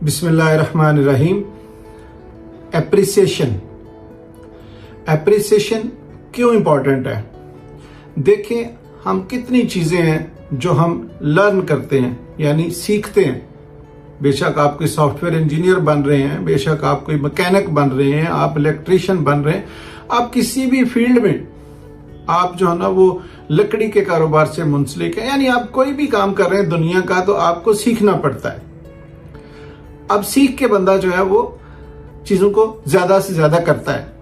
बिस्मिल्लाहिर्रहमानिर्रहीम। एप्रिसिएशन क्यों इम्पोर्टेंट है? देखें, हम कितनी चीज़ें हैं जो हम लर्न करते हैं, यानी सीखते हैं। बेशक आप कोई सॉफ्टवेयर इंजीनियर बन रहे हैं, बेशक आप कोई मैकेनिक बन रहे हैं, आप इलेक्ट्रीशियन बन रहे हैं, आप किसी भी फील्ड में आप जो है ना वो लकड़ी के कारोबार से मुंसलिक है, यानी आप कोई भी काम कर रहे हैं दुनिया का, तो आपको सीखना पड़ता है। अब सीख के बंदा जो है वो चीजों को ज्यादा से ज्यादा करता है।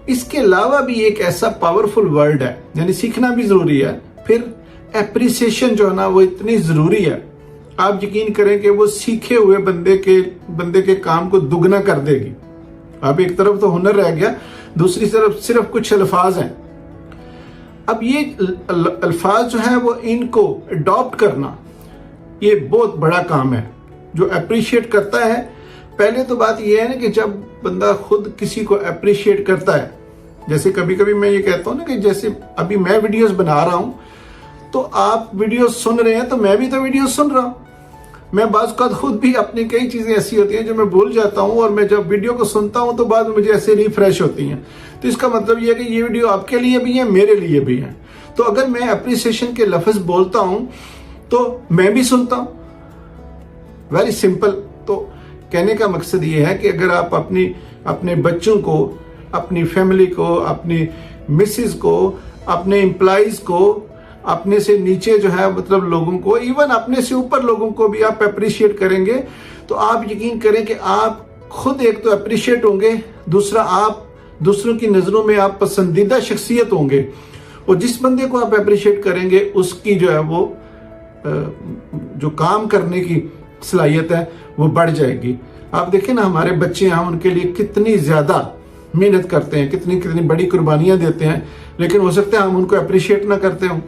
इसके अलावा भी एक ऐसा पावरफुल वर्ड है, यानी सीखना भी जरूरी है, फिर एप्रिसिएशन जो है ना वो इतनी जरूरी है। आप यकीन करें कि वो सीखे हुए बंदे के काम को दुगना कर देगी। अब एक तरफ तो हुनर रह गया, दूसरी तरफ सिर्फ कुछ अल्फाज हैं। अब ये अल्फाज जो है वो इनको अडॉप्ट करना ये बहुत बड़ा काम है। जो अप्रिशिएट करता है, पहले तो बात ये है ना कि जब बंदा खुद किसी को अप्रिशिएट करता है, जैसे कभी कभी मैं ये कहता हूँ ना कि जैसे अभी मैं वीडियोस बना रहा हूँ तो आप वीडियोस सुन रहे हैं, तो मैं भी तो वीडियोस सुन रहा हूँ। मैं बाज़ औक़ात खुद भी अपनी कई चीजें ऐसी होती हैं जो मैं भूल जाता हूँ, और मैं जब वीडियो को सुनता हूँ तो बाद में मुझे ऐसे रिफ्रेश होती हैं। तो इसका मतलब ये है कि ये वीडियो आपके लिए भी है, मेरे लिए भी है। तो अगर मैं अप्रिसिएशन के लफ्ज बोलता हूँ तो मैं भी सुनता हूँ। Very simple. तो कहने का मकसद ये है कि अगर आप अपने बच्चों को, अपनी फैमिली को, अपनी मिसेस को, अपने एम्प्लॉइज को, अपने से नीचे जो है मतलब लोगों को, इवन अपने से ऊपर लोगों को भी आप अप्रिशिएट करेंगे, तो आप यकीन करें कि आप खुद एक तो अप्रिशिएट होंगे, दूसरा आप दूसरों की नजरों में आप पसंदीदा शख्सियत होंगे, और जिस बंदे को आप अप्रिशिएट करेंगे उसकी जो है वो जो काम करने की सलाहियत है वो बढ़ जाएगी। आप देखें ना, हमारे बच्चे हम उनके लिए कितनी ज्यादा मेहनत करते हैं, कितनी बड़ी कुर्बानियां देते हैं, लेकिन हो सकता है हम उनको अप्रिशिएट ना करते हो।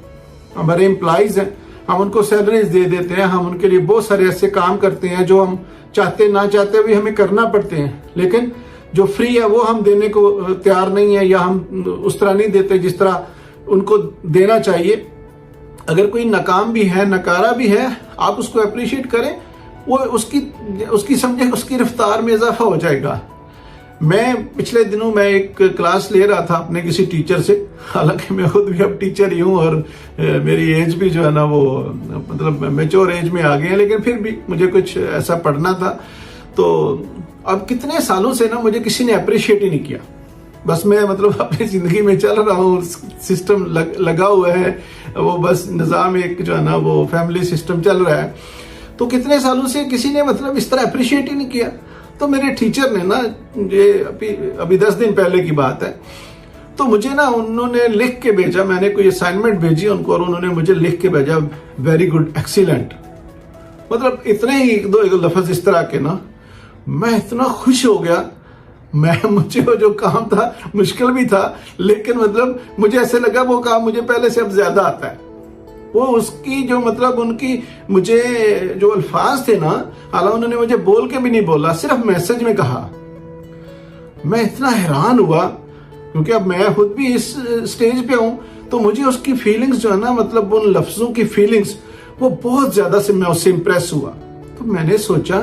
हमारे एम्प्लॉइज हैं, हम उनको सैलरीज दे देते हैं, हम उनके लिए बहुत सारे ऐसे काम करते हैं जो हम चाहते ना चाहते भी हमें करना पड़ते हैं, लेकिन जो फ्री है वो हम देने को तैयार नहीं है, या हम उस तरह नहीं देते जिस तरह उनको देना चाहिए। अगर कोई नाकाम भी है, नकारा भी है, आप उसको अप्रिशिएट करें, वो उसकी समझे उसकी रफ्तार में इजाफा हो जाएगा। मैं पिछले दिनों मैं एक क्लास ले रहा था अपने किसी टीचर से, हालांकि मैं खुद भी अब टीचर ही हूँ और मेरी एज भी जो है ना वो मतलब मैच्योर एज में आ गई है, लेकिन फिर भी मुझे कुछ ऐसा पढ़ना था। तो अब कितने सालों से ना मुझे किसी ने अप्रिशिएट ही नहीं किया। बस मैं मतलब अपनी जिंदगी में चल रहा हूँ, सिस्टम लगा हुआ है, वो बस निज़ाम एक जो है ना वो फैमिली सिस्टम चल रहा है। तो कितने सालों से किसी ने मतलब इस तरह अप्रिशिएट ही नहीं किया। तो मेरे टीचर ने ना, ये अभी 10 दिन पहले की बात है, तो मुझे ना उन्होंने लिख के भेजा, मैंने कोई असाइनमेंट भेजी उनको और उन्होंने मुझे लिख के भेजा वेरी गुड, एक्सीलेंट। मतलब इतने ही एक दो लफ्ज इस तरह के ना, मैं इतना खुश हो गया। मुझे जो काम था मुश्किल भी था, लेकिन मतलब मुझे ऐसे लगा वो काम मुझे पहले से अब ज्यादा आता है। वो उसकी जो मतलब उनकी मुझे जो अल्फाज थे ना, हालांकि उन्होंने मुझे बोल के भी नहीं बोला, सिर्फ मैसेज में कहा। मैं इतना हैरान हुआ क्योंकि अब मैं खुद भी इस स्टेज पे हूं, तो मुझे उसकी फीलिंग्स जो है ना मतलब उन लफ्जों की फीलिंग्स वो बहुत ज्यादा से मैं उससे इंप्रेस हुआ। तो मैंने सोचा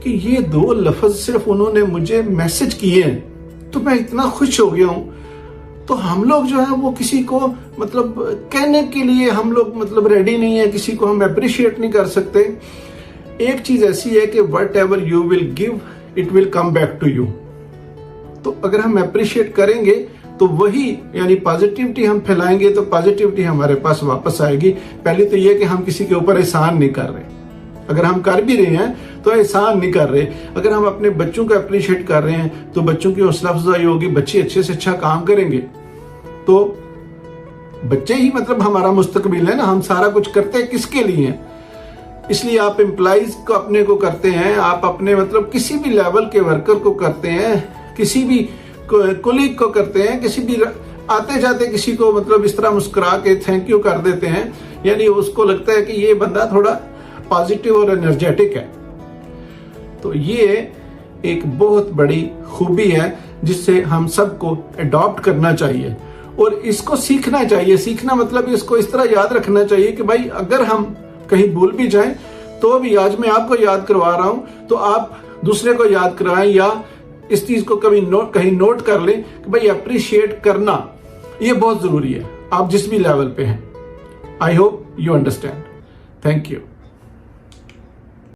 कि ये 2 लफ्ज सिर्फ उन्होंने मुझे मैसेज किए हैं तो मैं इतना खुश हो गया हूं। तो हम लोग जो है वो किसी को मतलब कहने के लिए हम लोग मतलब रेडी नहीं है, किसी को हम अप्रिशिएट नहीं कर सकते। एक चीज ऐसी है कि whatever you will give it will come back to you. तो अगर हम अप्रिशिएट करेंगे तो वही यानी पॉजिटिविटी हम फैलाएंगे तो पॉजिटिविटी हमारे पास वापस आएगी। पहले तो ये कि हम किसी के ऊपर एहसान नहीं कर रहे, अगर हम कर भी रहे हैं तो एहसान नहीं कर रहे। अगर हम अपने बच्चों को अप्रिशिएट कर रहे हैं तो बच्चों की हौसला अफजाई होगी, बच्चे अच्छे से अच्छा काम करेंगे, तो बच्चे ही मतलब हमारा मुस्तकबिल है ना। हम सारा कुछ करते हैं किसके लिए? इसलिए आप एम्प्लॉइज को अपने को करते हैं, आप अपने मतलब किसी भी लेवल के वर्कर को करते हैं, किसी भी कोलीग को करते हैं, किसी भी आते जाते किसी को मतलब इस तरह मुस्कुरा के थैंक यू कर देते हैं, यानी उसको लगता है कि ये बंदा थोड़ा पॉजिटिव और एनर्जेटिक है। तो ये एक बहुत बड़ी खूबी है जिससे हम सबको अडॉप्ट करना चाहिए और इसको सीखना चाहिए। सीखना मतलब इसको इस तरह याद रखना चाहिए कि भाई अगर हम कहीं भूल भी जाएं تو بھی آج میں آپ کو یاد کروا رہا ہوں تو آپ دوسرے کو یاد کروائیں یا اس چیز کو کہیں نوٹ کر لیں کہ بھائی اپریشیٹ کرنا یہ بہت ضروری ہے آپ جس بھی لیول پہ ہیں. I hope you understand. Thank you.